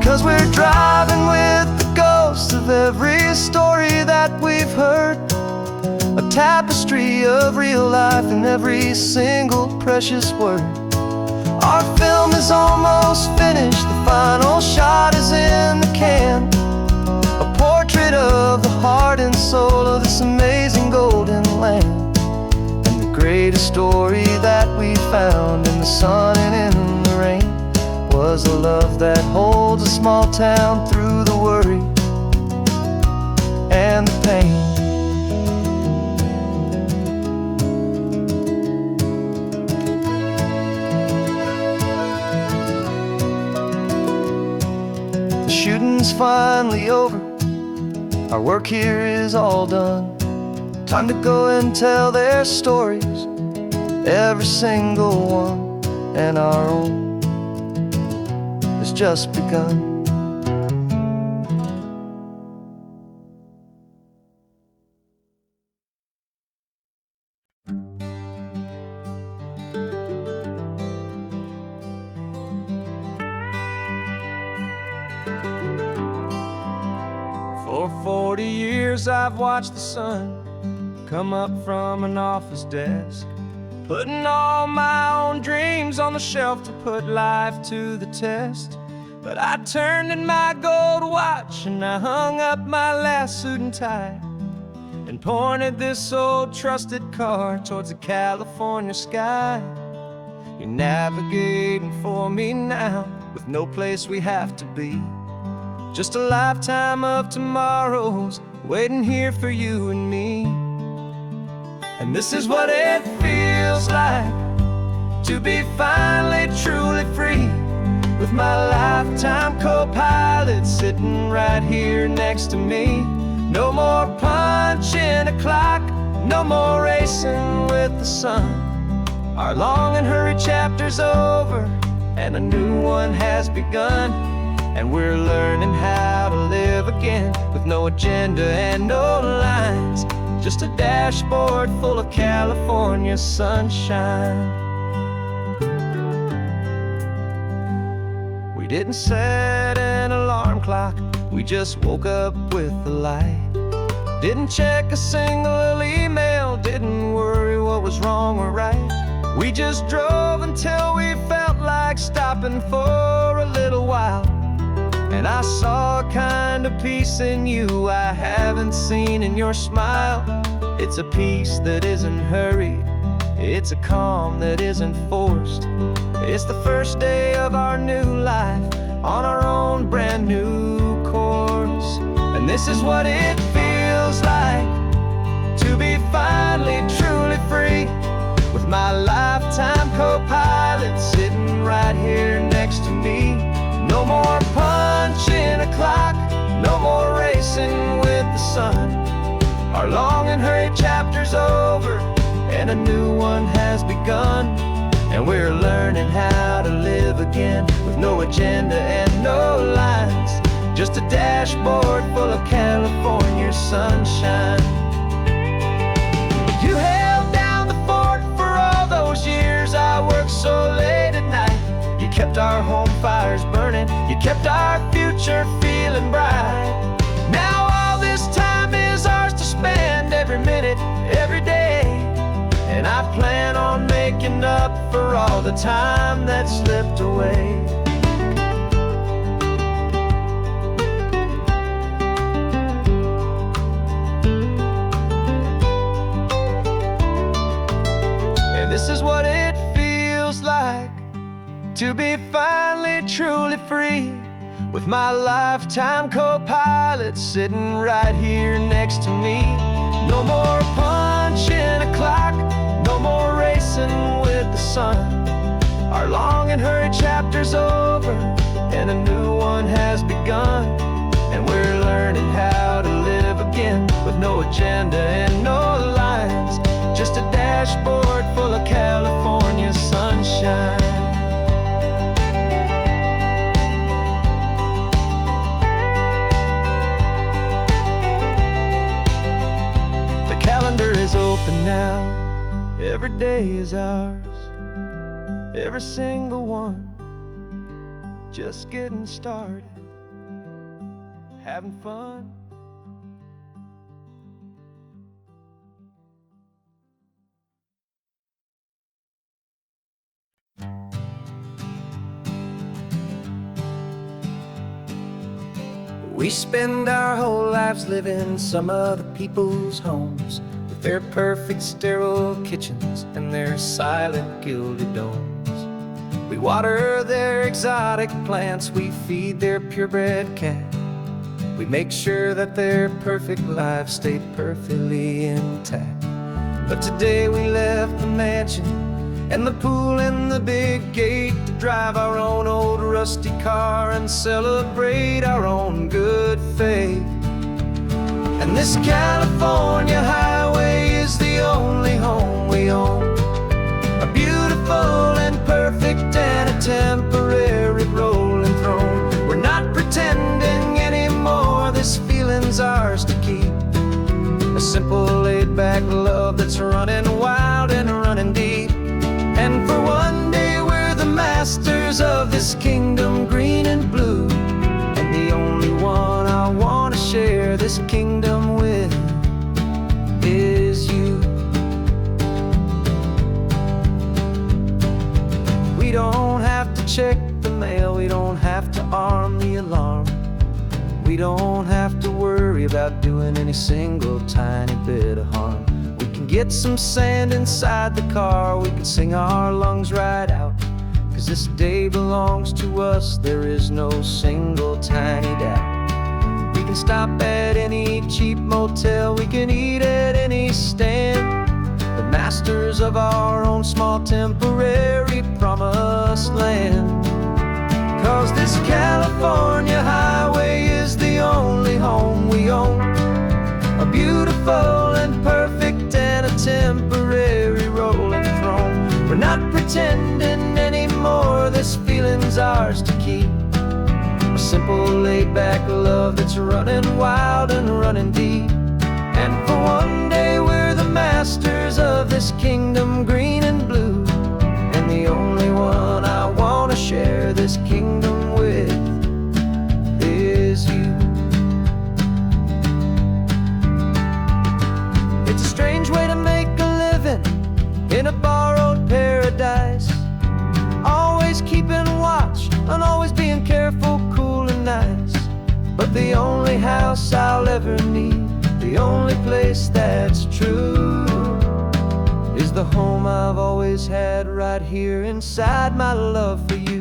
'Cause we're driving with the ghosts of every story that we've heard, a tapestry of real life and every single precious word. Our film is almost finished, the final shot is in the can, a portrait of the heart and soul of this amazing golden land. And the greatest story that we found in the sun and in the rain was the love that holds a small town through the worry and the pain. The shooting's finally over, our work here is all done. Time to go and tell their stories, every single one, and our own has just begun. For 40 years I've watched the sun come up from an office desk, putting all my own dreams on the shelf to put life to the test. But I turned in my gold watch and I hung up my last suit and tie, and pointed this old trusted car towards the California sky. You're navigating for me now with no place we have to be, just a lifetime of tomorrows waiting here for you and me. And this is what it feels like to be finally truly free, with my lifetime co-pilot sitting right here next to me. No more punching a clock, no more racing with the sun. Our long and hurried chapter's over, and a new one has begun. And we're learning how to live again, with no agenda and no lines, just a dashboard full of California sunshine. We didn't set an alarm clock, we just woke up with the light. Didn't check a single email, didn't worry what was wrong or right. We just drove until we felt like stopping for a little while. And I saw a kind of peace in you I haven't seen in your smile. It's a peace that isn't hurried, it's a calm that isn't forced. It's the first day of our new life, on our own brand new course. And this is what it feels like to be finally truly free, with my lifetime co-pilot sitting right here next to me. No more punching a clock, no more racing with the sun. Our long and hurried chapter's over, and a new one has begun. And we're learning how to live again, with no agenda and no lines, just a dashboard full of California sunshine. You held down the fort for all those years I worked so late at night. You kept our home fires burning, you kept our future feeling bright. Now all this time is ours to spend, every minute, every day. And I plan on making up for all the time that slipped away. And this is what it feels like to be finally truly free, with my lifetime co-pilot sitting right here next to me. No more punching a clock, no more racing with the sun. Our long and hurried chapter's over, and a new one has begun. And we're learning how to live again, with no agenda and no lines, just a dashboard full of California sunshine. Is open now, every day is ours, every single one, just getting started, having fun. We spend our whole lives living some other people's homes, with their perfect sterile kitchens and their silent gilded domes. We water their exotic plants, we feed their purebred cat. We make sure that their perfect lives stay perfectly intact. But today we left the mansion and the pool and the big gate to drive our own old rusty car and celebrate our own good faith. And this California highway is the only home we own, a beautiful and perfect and a temporary rolling throne. We're not pretending anymore, this feeling's ours to keep, a simple laid-back love that's running wild and running deep. And for one day we're the masters of this kingdom green and blue, and the only one I want to share this kingdom with is you. We don't have to check the mail, we don't have to arm the alarm, we don't have to worry about doing any single tiny bit of harm. We can get some sand inside the car, we can sing our lungs right out, 'cause this day belongs to us, there is no single tiny doubt. We can stop at any cheap motel, we can eat at any stand, the masters of our own small temporary promised land. 'Cause this California highway is the only home we own, pretending anymore. This feeling's ours to keep. A simple laid-back love that's running wild and running deep. And for one day we're the masters of this kingdom, green and blue. And the only one I wanna share this kingdom with is you. It's a strange way to make a living in a borrowed paradise, always keeping watch and always being careful, cool and nice. But the only house I'll ever need, the only place that's true, is the home I've always had right here inside my love for you.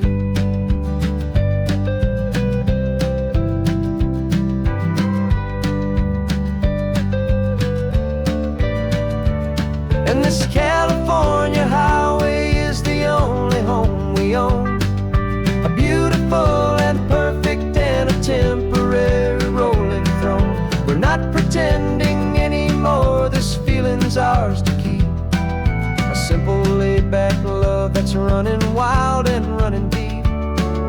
And this California highway is the only home we own, a beautiful and perfect and a temporary rolling throne. We're not pretending anymore, this feeling's ours to keep. A simple laid-back love that's running wild and running deep.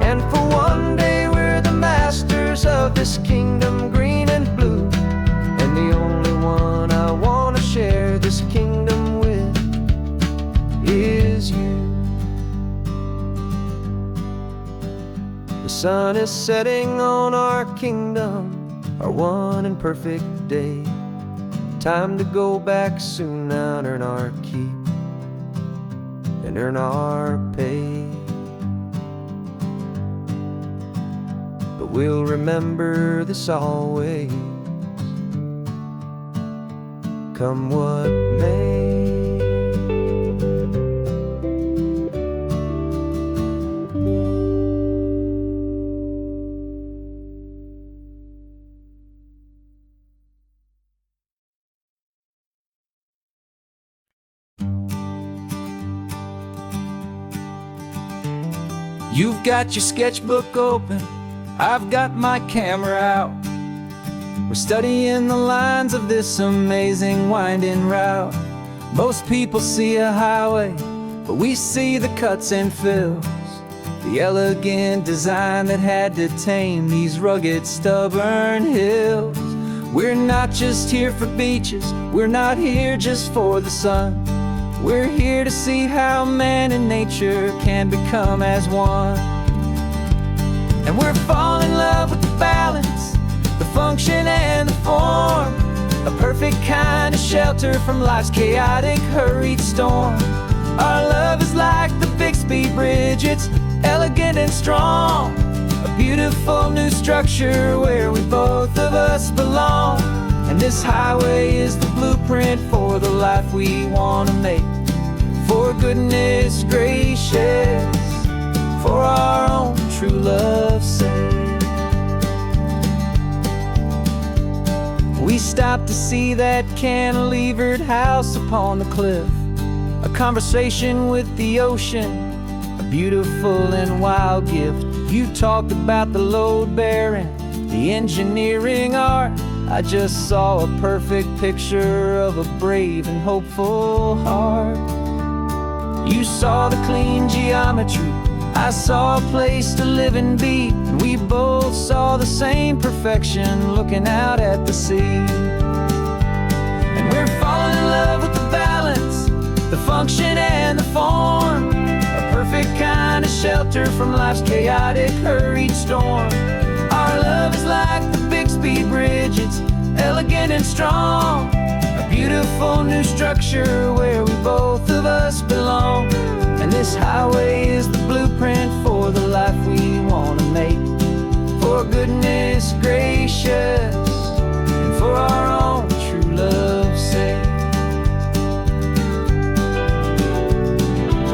And for one day we're the masters of this kingdom, green and blue. And the only one I wanna share this kingdom with is you. The sun is setting on our kingdom, our one and perfect day. Time to go back soon now and earn our keep and earn our pay. But we'll remember this always, come what may. You've got your sketchbook open, I've got my camera out. We're studying the lines of this amazing winding route. Most people see a highway, but we see the cuts and fills, the elegant design that had to tame these rugged, stubborn hills. We're not just here for beaches, we're not here just for the sun. We're here to see how man and nature can become as one. And we're falling in love with the balance, the function and the form, a perfect kind of shelter from life's chaotic, hurried storm. Our love is like the Bixby Bridge, it's elegant and strong, a beautiful new structure where we both of us belong. And this highway is the blueprint for the life we want to make. For goodness gracious, for our own true love's sake. We stopped to see that cantilevered house upon the cliff, a conversation with the ocean, a beautiful and wild gift. You talked about the load bearing, the engineering art. I just saw a perfect picture of a brave and hopeful heart. You saw the clean geometry, I saw a place to live and be, and we both saw the same perfection looking out at the sea. And we're falling in love with the balance, the function and the form, a perfect kind of shelter from life's chaotic, hurried storm. Our love is like the Bixby Bridge, it's elegant and strong, a beautiful new structure where we both of us belong. And this highway is the blueprint for the life we want to make. For goodness gracious, and for our own true love's sake.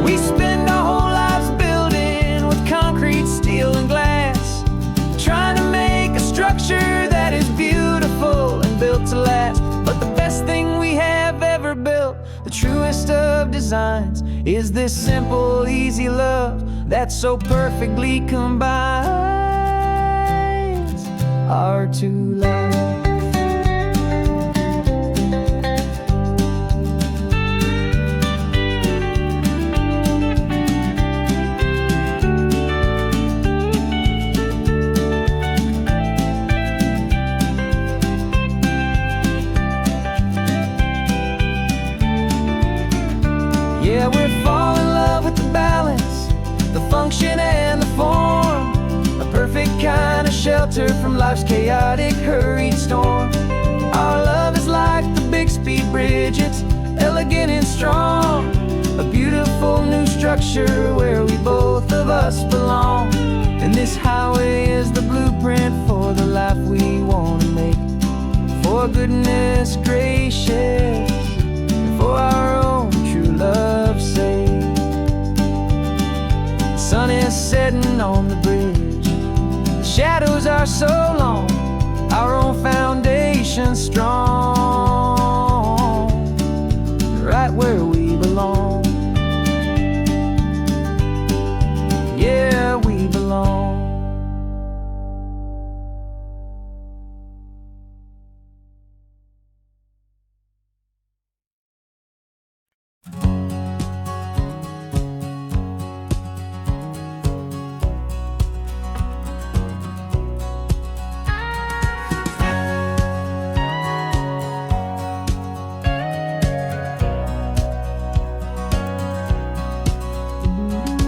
We spend our whole lives building with concrete, steel and glass, trying to make a structure that is beautiful and built to last. But the best thing we have ever built, the truest of designs, is this simple, easy love that so perfectly combines our two lives. shelter from life's chaotic, hurried storm. Our love is like the Bixby Bridge, it's elegant and strong. A beautiful new structure where we both of us belong. And this highway is the blueprint for the life we want to make. For goodness gracious, and for our own true love's sake. The sun is setting on the bridge, the shadows are so long, our own foundation strong, right where we belong. Yeah, we belong.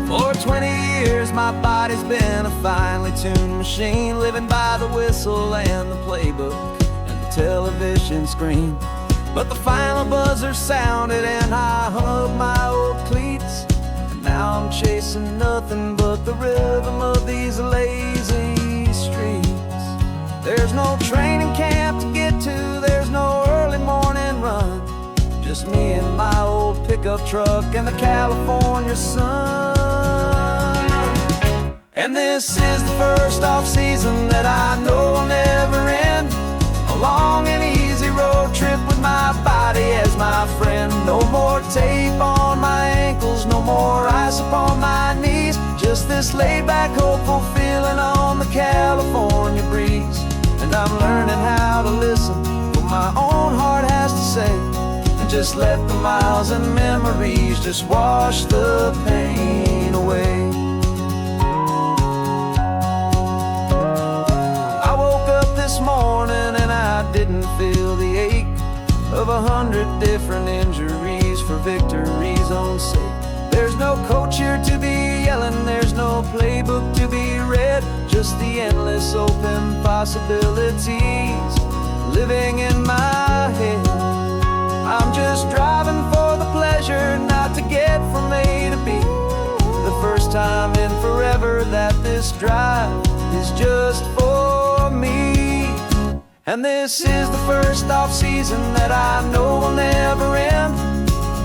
For 20 years my body's been a finely tuned machine, living by the whistle and the playbook and the television screen. But the final buzzer sounded and I hung up my old cleats, and now I'm chasing nothing but the rhythm of these lazy streets. There's no training camp to get to, there's no early morning run, just me and my old pickup truck and the California sun. And this is the first off-season that I know will never end. A long and easy road trip with my body as my friend. No more tape on my ankles, no more ice upon my knees. Just this laid-back, hopeful feeling on the California breeze. And I'm learning how to listen what my own heart has to say, and just let the miles and memories just wash the pain away. This morning and I didn't feel the ache of 100 different injuries for victory's own sake. There's no coach here to be yelling, there's no playbook to be read, just the endless open possibilities living in my head. I'm just driving for the pleasure, not to get from A to B. The first time in forever that this drive is just for me. And this is the first off-season that I know will never end.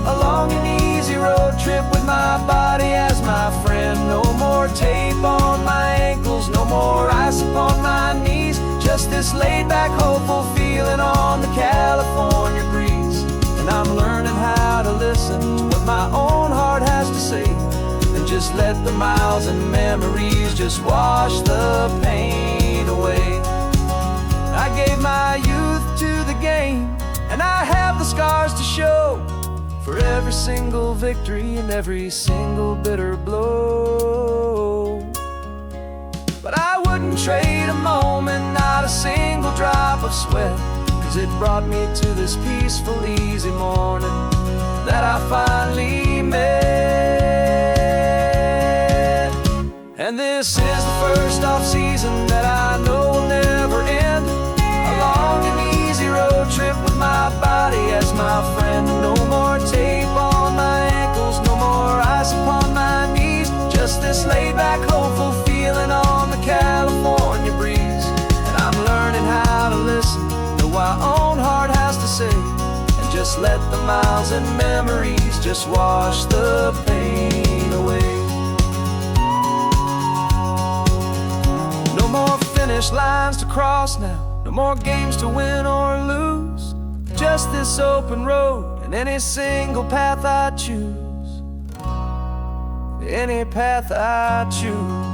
A long and easy road trip with my body as my friend. No more tape on my ankles, no more ice upon my knees. Just this laid-back, hopeful feeling on the California breeze. And I'm learning how to listen to what my own heart has to say, and just let the miles and memories just wash the pain away. I gave my youth to the game, and I have the scars to show for every single victory and every single bitter blow. But I wouldn't trade a moment, not a single drop of sweat, 'cause it brought me to this peaceful, easy morning that I finally met. And this is the first off-season that I know will never end. A long and easy road trip with my body as my friend. No more tape on my ankles, no more ice upon my knees. Just this laid-back, hopeful feeling on the California breeze. And I'm learning how to listen to what my own heart has to say, and just let the miles and memories just wash the pain away. No more finish lines to cross now, no more games to win or lose. Just this open road and any single path I choose. Any path I choose.